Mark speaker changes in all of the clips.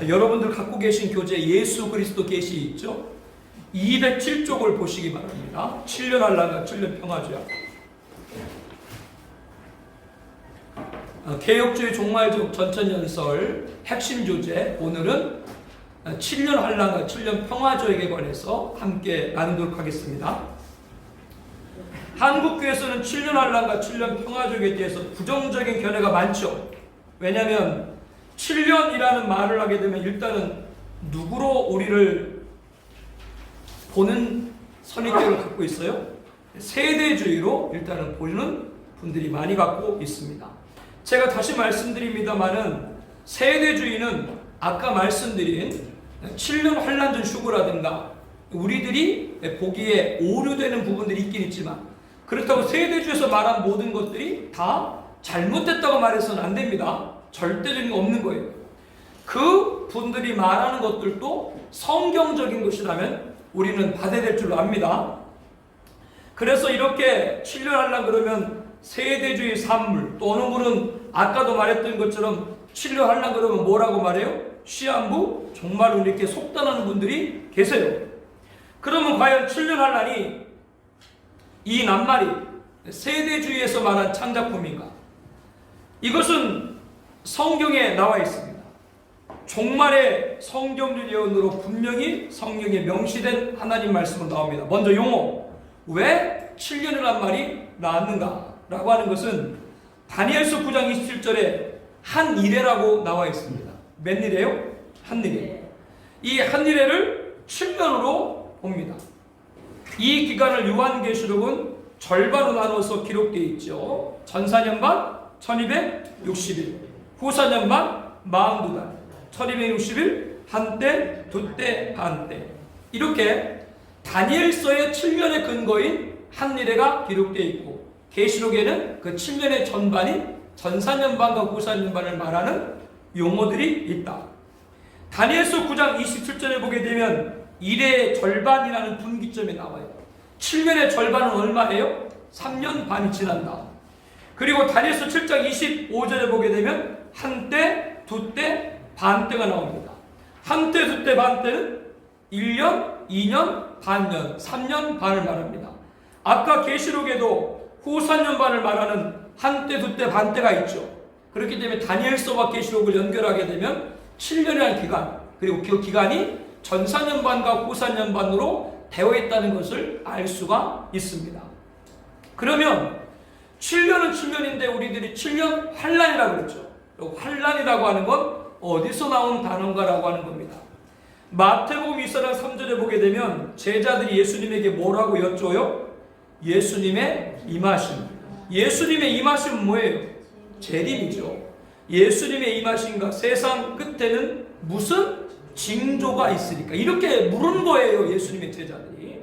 Speaker 1: 여러분들 갖고 계신 교재 예수 그리스도 계시 있죠? 207쪽을 보시기 바랍니다. 7년 한란과 7년 평화주야. 개혁주의 종말적 전천연설 핵심 주제, 오늘은 7년 한란과 7년 평화주역에 관해서 함께 나누도록 하겠습니다. 한국교회에서는 7년 한란과 7년 평화주역에 대해서 부정적인 견해가 많죠. 왜냐하면 7년이라는 말을 하게 되면 일단은 누구로 우리를 보는 선입견을 갖고 있어요? 세대주의로 일단은 보는 분들이 많이 갖고 있습니다. 제가 다시 말씀드립니다만은 세대주의는 아까 말씀드린 7년 환란전 휴거라든가 우리들이 보기에 오류되는 부분들이 있긴 있지만 그렇다고 세대주의에서 말한 모든 것들이 다 잘못됐다고 말해서는 안 됩니다. 절대적인 거 없는 거예요. 그 분들이 말하는 것들도 성경적인 것이라면 우리는 받아야 될 줄로 압니다. 그래서 이렇게 7년 한란 그러면 세대주의 산물, 또 어느 분은 아까도 말했던 것처럼 7년 한란 그러면 뭐라고 말해요? 시한부? 정말로 이렇게 속단하는 분들이 계세요. 그러면 과연 7년 한란이 이 낱말이 세대주의에서 말한 창작품인가? 이것은 성경에 나와 있습니다. 종말의 성경적 예언으로 분명히 성경에 명시된 하나님 말씀은 나옵니다. 먼저 용어, 왜 7년이란 말이 나왔는가? 라고 하는 것은 다니엘서 9장 27절에 한 이레라고 나와 있습니다. 몇 이레요? 한 이레. 이 한 이레를 7년으로 봅니다. 이 기간을 요한계시록은 절반으로 나눠서 기록되어 있죠. 전사년 반 1260일, 후사년 반 42달, 1260일, 한때, 두때, 반때. 이렇게 다니엘서의 7년의 근거인 한 이레가 기록되어 있고 계시록에는 그 7년의 전반인 전사년반과 후사년반을 말하는 용어들이 있다. 다니엘서 9장 27절에 보게 되면 이래의 절반이라는 분기점이 나와요. 7년의 절반은 얼마예요? 3년 반이 지난다. 그리고 다니엘서 7장 25절에 보게 되면 한때, 두때, 반때가 나옵니다. 한때, 두때, 반때는 1년, 2년, 반년, 3년 반을 말합니다. 아까 계시록에도 후사년반을 말하는 한때, 두때, 반때가 있죠. 그렇기 때문에 다니엘서와 계시록을 연결하게 되면 7년이라는 기간, 그리고 그 기간이 전사년반과 후사년반으로 되어 있다는 것을 알 수가 있습니다. 그러면 7년은 7년인데 우리들이 7년 환란이라고 그랬죠. 환란이라고 하는 건 어디서 나온 단어인가라고 하는 겁니다. 마태복음 2장 3절에 보게 되면 제자들이 예수님에게 뭐라고 여쭤요? 예수님의 임하심. 예수님의 임하심은 뭐예요? 재림이죠. 예수님의 임하심과 세상 끝에는 무슨 징조가 있으니까 이렇게 물은 거예요. 예수님의 제자들이.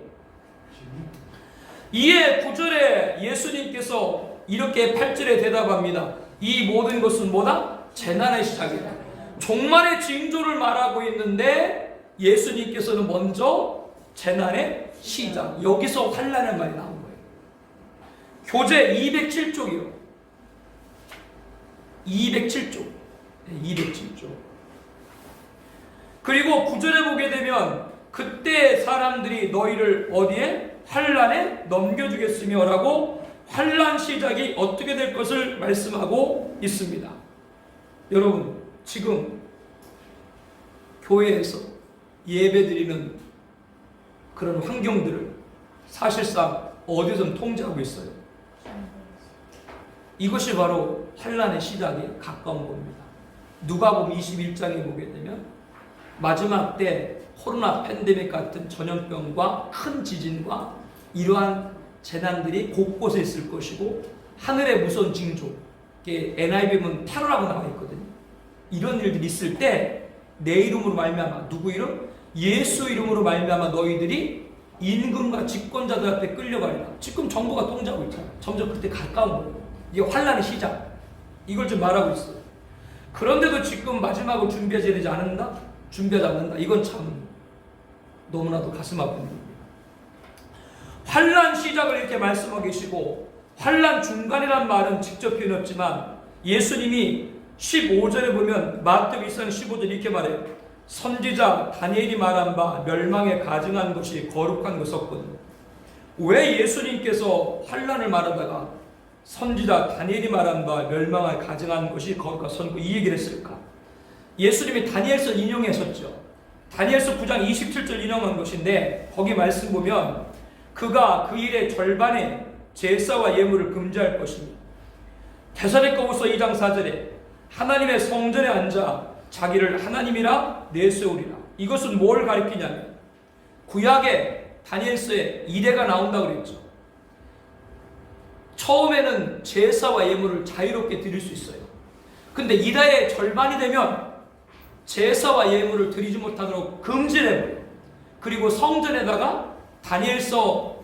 Speaker 1: 이에 9절에 예수님께서 이렇게 8절에 대답합니다. 이 모든 것은 뭐다? 재난의 시작이다. 종말의 징조를 말하고 있는데 예수님께서는 먼저 재난의 시작, 여기서 환란의 말이 나온 거예요. 교재 207쪽이요. 207쪽. 207쪽. 그리고 9절에 보게 되면 그때 사람들이 너희를 어디에? 환란에 넘겨주겠으며 라고 환란 시작이 어떻게 될 것을 말씀하고 있습니다. 여러분, 지금 교회에서 예배드리는 그런 환경들을 사실상 어디든 통제하고 있어요. 이것이 바로 환란의 시작에 가까운 겁니다. 누가복음 21장에 보게 되면 마지막 때 코로나 팬데믹 같은 전염병과 큰 지진과 이러한 재난들이 곳곳에 있을 것이고 하늘의 무서운 징조, NIV는 테러라고 나와 있거든요. 이런 일들이 있을 때 내 이름으로 말미암아, 누구 이름? 예수 이름으로 말미암아 너희들이 임금과 집권자들 앞에 끌려가리라. 지금 정부가 통제하고 있잖아요. 점점 그때 가까운 거예요. 이게 환란의 시작. 이걸 좀 말하고 있어요. 그런데도 지금 마지막으로 준비하지 되지 않는다? 준비하지 않는다. 이건 참 너무나도 가슴 아픈 일입니다. 환란 시작을 이렇게 말씀하고 계시고 환란 중간이란 말은 직접 표현 없지만 예수님이 15절에 보면 마태복음 15절 이렇게 말해요. 선지자 다니엘이 말한 바 멸망에 가증한 것이 거룩한 것이었거든요. 왜 예수님께서 환난을 말하다가 선지자 다니엘이 말한 바 멸망에 가증한 것이 거룩한 선고 이 얘기를 했을까? 예수님이 다니엘서 인용하셨죠. 다니엘서 9장 27절 인용한 것인데 거기 말씀 보면 그가 그 일의 절반에 제사와 예물을 금지할 것이니 데살로니가후서 2장 4절에 하나님의 성전에 앉아 자기를 하나님이라 내세우리라. 이것은 뭘 가리키냐면 구약에 다니엘서에 이레가 나온다고 그랬죠. 처음에는 제사와 예물을 자유롭게 드릴 수 있어요. 근데 이레의 절반이 되면 제사와 예물을 드리지 못하도록 금지를 해버려요. 그리고 성전에다가 다니엘서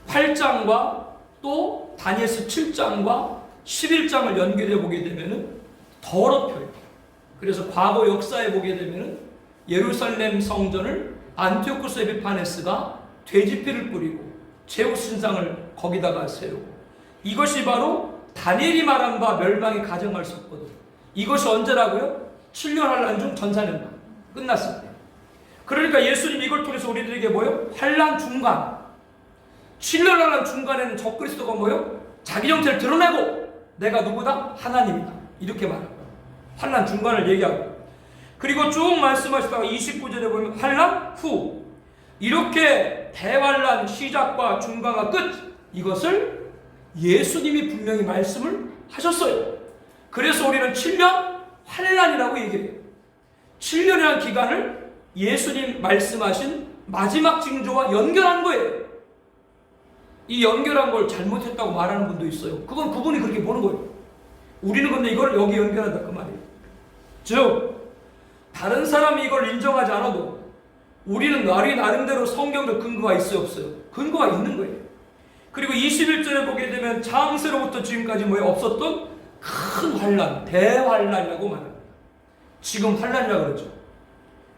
Speaker 1: 8장과 또 다니엘서 7장과 11장을 연결해 보게 되면 더럽혀요. 그래서 과거 역사에 보게 되면 예루살렘 성전을 안티오쿠스 에피파네스가 돼지피를 뿌리고 제우스 신상을 거기다가 세우고, 이것이 바로 다니엘이 말한 바 멸망이 가정할 수 없거든요. 이것이 언제라고요? 7년 환란 중 전사년만 끝났을 때. 그러니까 예수님 이걸 통해서 우리들에게 뭐요? 환란 중간, 7년 환란 중간에는 적그리스도가 뭐요? 자기 정체를 드러내고 내가 누구다? 하나님이다. 이렇게 말합니다. 환란 중간을 얘기하고, 그리고 쭉 말씀하시다가 29절에 보면 환란 후, 이렇게 대환란 시작과 중간과 끝, 이것을 예수님이 분명히 말씀을 하셨어요. 그래서 우리는 7년 환란이라고 얘기해요. 7년이라는 기간을 예수님 말씀하신 마지막 징조와 연결한 거예요. 이 연결한 걸 잘못했다고 말하는 분도 있어요. 그건 그분이 그렇게 보는 거예요. 우리는 근데 이걸 여기 연결한다 그 말이에요. 즉 다른 사람이 이걸 인정하지 않아도 우리는 나름대로 성경적 근거가 있어요, 없어요? 근거가 있는 거예요. 그리고 21절에 보게 되면 창세로부터 지금까지 뭐에 없었던 큰 환란, 대환란이라고 말합니다. 지금 환란이라고 그러죠.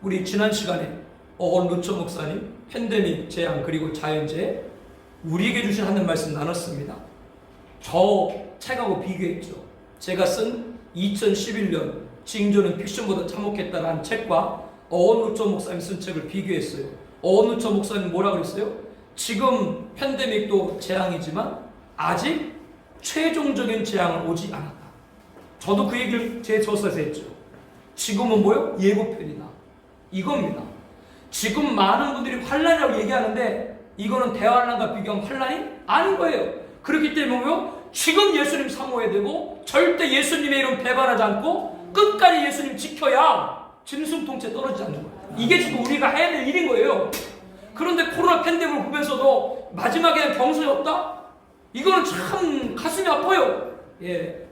Speaker 1: 우리 지난 시간에 어원 루처 목사님 팬데믹 재앙 그리고 자연재해 우리에게 주신 하는 말씀 나눴습니다. 저 책하고 비교했죠. 제가 쓴 2011년 징조는 픽션보다 참혹했다라는 책과 어원 루처 목사님 쓴 책을 비교했어요. 어원 루처 목사님 뭐라 그랬어요? 지금 팬데믹도 재앙이지만 아직 최종적인 재앙은 오지 않았다. 저도 그 얘기를 제 저서에서 했죠. 지금은 뭐요? 예고편이다. 이겁니다. 지금 많은 분들이 환란이라고 얘기하는데 이거는 대환란과 비교하면 환란이 아닌 거예요. 그렇기 때문에 뭐요? 지금 예수님 사모해야 되고 절대 예수님의 이름 배반하지 않고 끝까지 예수님 지켜야 짐승통째 떨어지지 않는 거예요. 이게 지금 우리가 해야 될 일인 거예요. 그런데 코로나 팬데믹을 보면서도 마지막에는 경선이 없다? 이거는 참 가슴이 아파요. 예.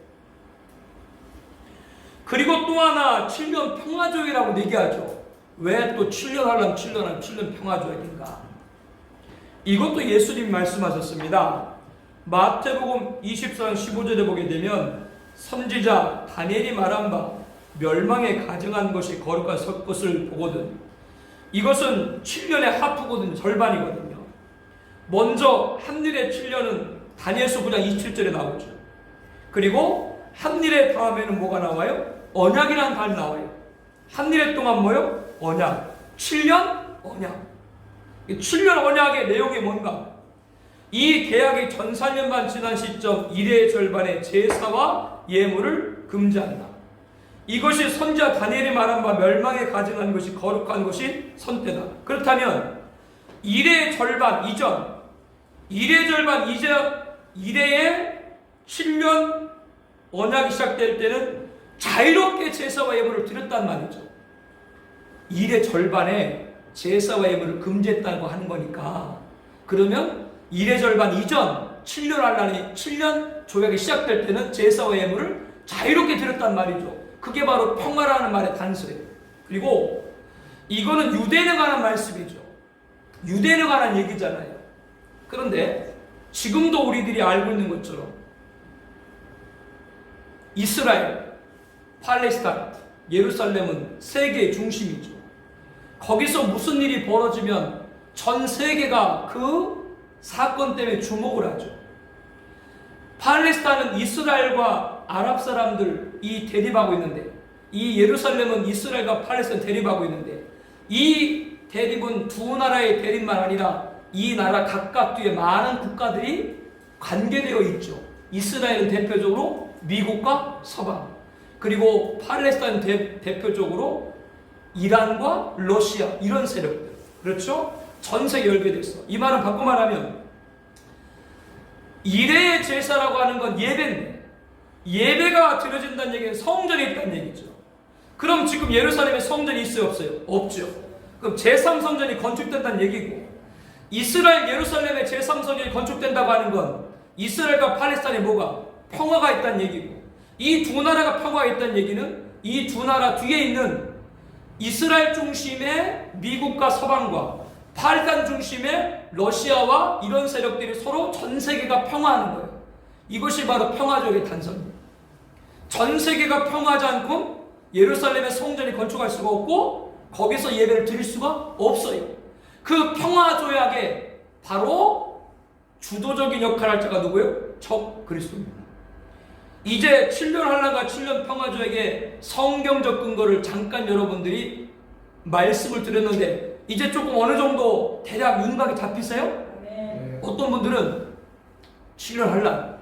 Speaker 1: 그리고 또 하나 7년 평화조약이라고 얘기하죠. 왜 또 7년 하려면 7년 평화조약인가? 이것도 예수님이 말씀하셨습니다. 마태복음 24장 15절에 보게 되면 선지자 다니엘이 말한 바 멸망에 가증한 것이 거룩한 것을 보거든. 이것은 7년의 하프거든요. 절반이거든요. 먼저 한일의 7년은 다니엘서 9장 27절에 나오죠. 그리고 한일의 다음에는 뭐가 나와요? 언약이라는 단이 나와요. 한일의 동안 뭐요? 언약. 7년 언약. 7년 언약의 내용이 뭔가? 이 계약이 전사년만 지난 시점 1의 절반의 제사와 예물을 금지한다. 이것이 선지자 다니엘이 말한 바 멸망에 가증한 것이 거룩한 것이 선때다. 그렇다면 1의 절반 이전, 1의 절반 이래의 7년 언약이 시작될 때는 자유롭게 제사와 예물을 드렸단 말이죠. 1의 절반에 제사와 예물을 금지했다고 하는 거니까, 그러면 1의 절반 이전 7년 환란이 7년 조약이 시작될 때는 제사와 예물을 자유롭게 드렸단 말이죠. 그게 바로 평화라는 말의 단서예요. 그리고 이거는 유대인에 관한 말씀이죠. 유대인에 관한 얘기잖아요. 그런데 지금도 우리들이 알고 있는 것처럼 이스라엘, 팔레스타인, 예루살렘은 세계의 중심이죠. 거기서 무슨 일이 벌어지면 전 세계가 그 사건 때문에 주목을 하죠. 팔레스타인은 이스라엘과 아랍 사람들이 대립하고 있는데 이 예루살렘은 이스라엘과 팔레스타인 대립하고 있는데 이 대립은 두 나라의 대립만 아니라 이 나라 각각 뒤에 많은 국가들이 관계되어 있죠. 이스라엘은 대표적으로 미국과 서방, 그리고 팔레스타인 대표적으로 이란과 러시아, 이런 세력들. 그렇죠? 전 세계 열배됐어. 이 말은 바꿔 말하면 일회의 제사라고 하는 건 예배인데, 예배가 드려진다는 얘기는 성전이 있다는 얘기죠. 그럼 지금 예루살렘에 성전이 있어요, 없어요? 없죠. 그럼 제3성전이 건축된다는 얘기고, 이스라엘 예루살렘에 제3성전이 건축된다고 하는 건 이스라엘과 팔레스타인에 뭐가? 평화가 있다는 얘기고, 이 두 나라가 평화가 있다는 얘기는 이 두 나라 뒤에 있는 이스라엘 중심의 미국과 서방과 팔레스타인 중심의 러시아와 이런 세력들이 서로 전 세계가 평화하는 거예요. 이것이 바로 평화적인 단서입니다. 전 세계가 평화하지 않고 예루살렘에 성전이 건축할 수가 없고 거기서 예배를 드릴 수가 없어요. 그 평화 조약에 바로 주도적인 역할을 할 자가 누구예요? 적 그리스도입니다. 이제 7년 환란과 7년 평화 조약의 성경적 근거를 잠깐 여러분들이 말씀을 드렸는데 이제 조금 어느 정도 대략 윤곽이 잡히세요? 네. 어떤 분들은 7년 환란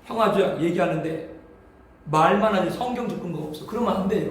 Speaker 1: 평화 조약 얘기하는데 말만 하지 성경적 근거가 없어. 그러면 안 돼요.